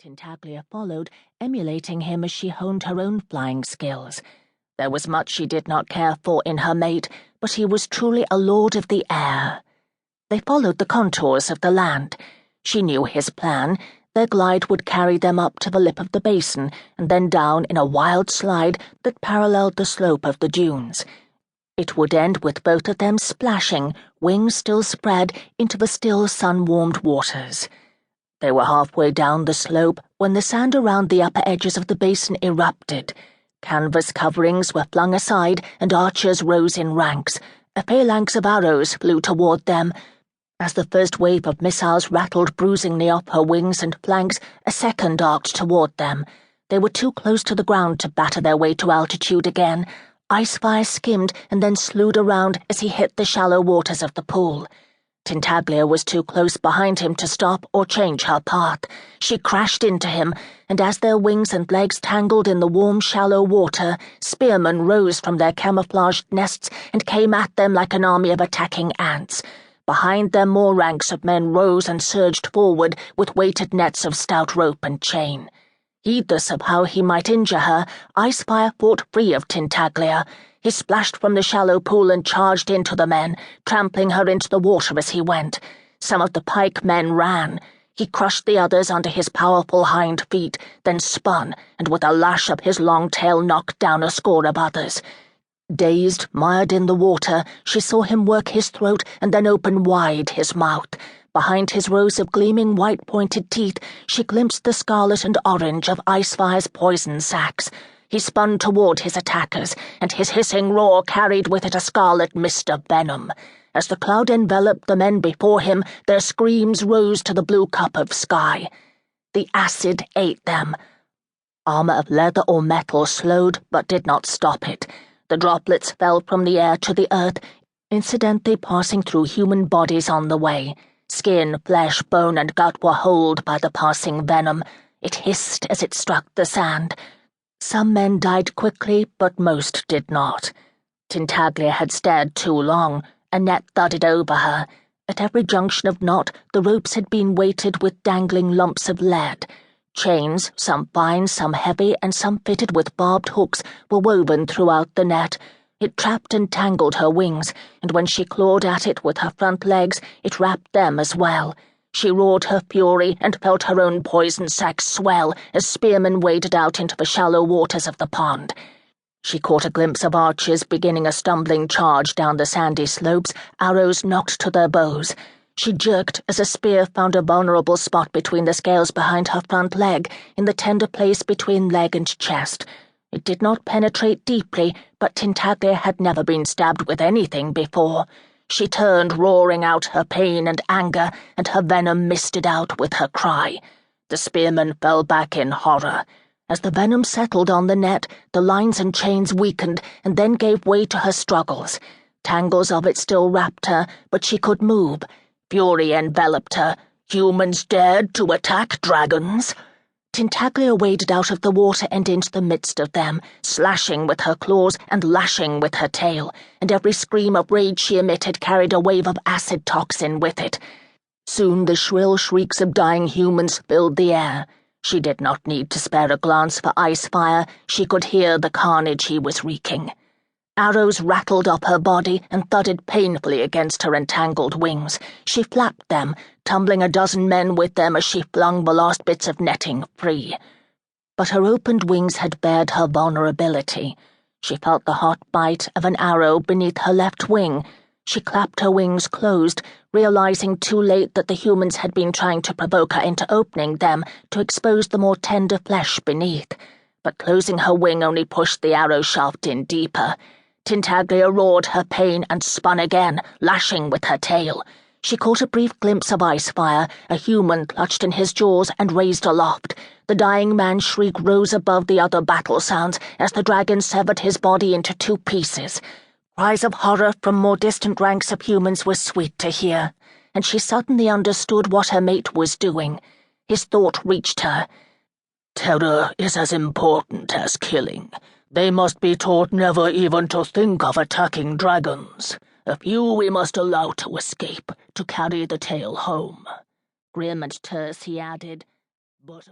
Tintaglia followed, emulating him as she honed her own flying skills. There was much she did not care for in her mate, but he was truly a lord of the air. They followed the contours of the land. She knew his plan. Their glide would carry them up to the lip of the basin, and then down in a wild slide that paralleled the slope of the dunes. It would end with both of them splashing, wings still spread, into the still sun-warmed waters. They were halfway down the slope when the sand around the upper edges of the basin erupted. Canvas coverings were flung aside, and archers rose in ranks. A phalanx of arrows flew toward them. As the first wave of missiles rattled bruisingly off her wings and flanks, a second arced toward them. They were too close to the ground to batter their way to altitude again. Icefire skimmed and then slewed around as he hit the shallow waters of the pool. Tintaglia was too close behind him to stop or change her path. She crashed into him, and as their wings and legs tangled in the warm, shallow water, spearmen rose from their camouflaged nests and came at them like an army of attacking ants. Behind them more ranks of men rose and surged forward with weighted nets of stout rope and chain. Heedless of how he might injure her, Icefire fought free of Tintaglia. He splashed from the shallow pool and charged into the men, trampling her into the water as he went. Some of the pike men ran. He crushed the others under his powerful hind feet, then spun, and with a lash of his long tail knocked down a score of others. Dazed, mired in the water, she saw him work his throat and then open wide his mouth. Behind his rows of gleaming white-pointed teeth, she glimpsed the scarlet and orange of Icefire's poison sacs. He spun toward his attackers, and his hissing roar carried with it a scarlet mist of venom. As the cloud enveloped the men before him, their screams rose to the blue cup of sky. The acid ate them. Armor of leather or metal slowed but did not stop it. The droplets fell from the air to the earth, incidentally passing through human bodies on the way. Skin, flesh, bone, and gut were holed by the passing venom. It hissed as it struck the sand. Some men died quickly, but most did not. Tintaglia had stared too long. A net thudded over her. At every junction of knot, the ropes had been weighted with dangling lumps of lead. Chains, some fine, some heavy, and some fitted with barbed hooks, were woven throughout the net. It trapped and tangled her wings, and when she clawed at it with her front legs, it wrapped them as well. She roared her fury and felt her own poison sac swell as spearmen waded out into the shallow waters of the pond. She caught a glimpse of archers beginning a stumbling charge down the sandy slopes, arrows knocked to their bows. She jerked as a spear found a vulnerable spot between the scales behind her front leg, in the tender place between leg and chest. It did not penetrate deeply, but Tintaglia had never been stabbed with anything before. She turned, roaring out her pain and anger, and her venom misted out with her cry. The spearmen fell back in horror. As the venom settled on the net, the lines and chains weakened and then gave way to her struggles. Tangles of it still wrapped her, but she could move. Fury enveloped her. Humans dared to attack dragons? Tintaglia waded out of the water and into the midst of them, slashing with her claws and lashing with her tail, and every scream of rage she emitted carried a wave of acid toxin with it. Soon the shrill shrieks of dying humans filled the air. She did not need to spare a glance for Icefire. She could hear the carnage he was wreaking. Arrows rattled off her body and thudded painfully against her entangled wings. She flapped them, tumbling a dozen men with them as she flung the last bits of netting free. But her opened wings had bared her vulnerability. She felt the hot bite of an arrow beneath her left wing. She clapped her wings closed, realizing too late that the humans had been trying to provoke her into opening them to expose the more tender flesh beneath. But closing her wing only pushed the arrow shaft in deeper. Tintaglia roared her pain and spun again, lashing with her tail. She caught a brief glimpse of Icefire, a human clutched in his jaws and raised aloft. The dying man's shriek rose above the other battle sounds as the dragon severed his body into two pieces. Cries of horror from more distant ranks of humans were sweet to hear, and she suddenly understood what her mate was doing. His thought reached her. Terror is as important as killing. They must be taught never even to think of attacking dragons. A few we must allow to escape, to carry the tale home. Grim and terse, he added, but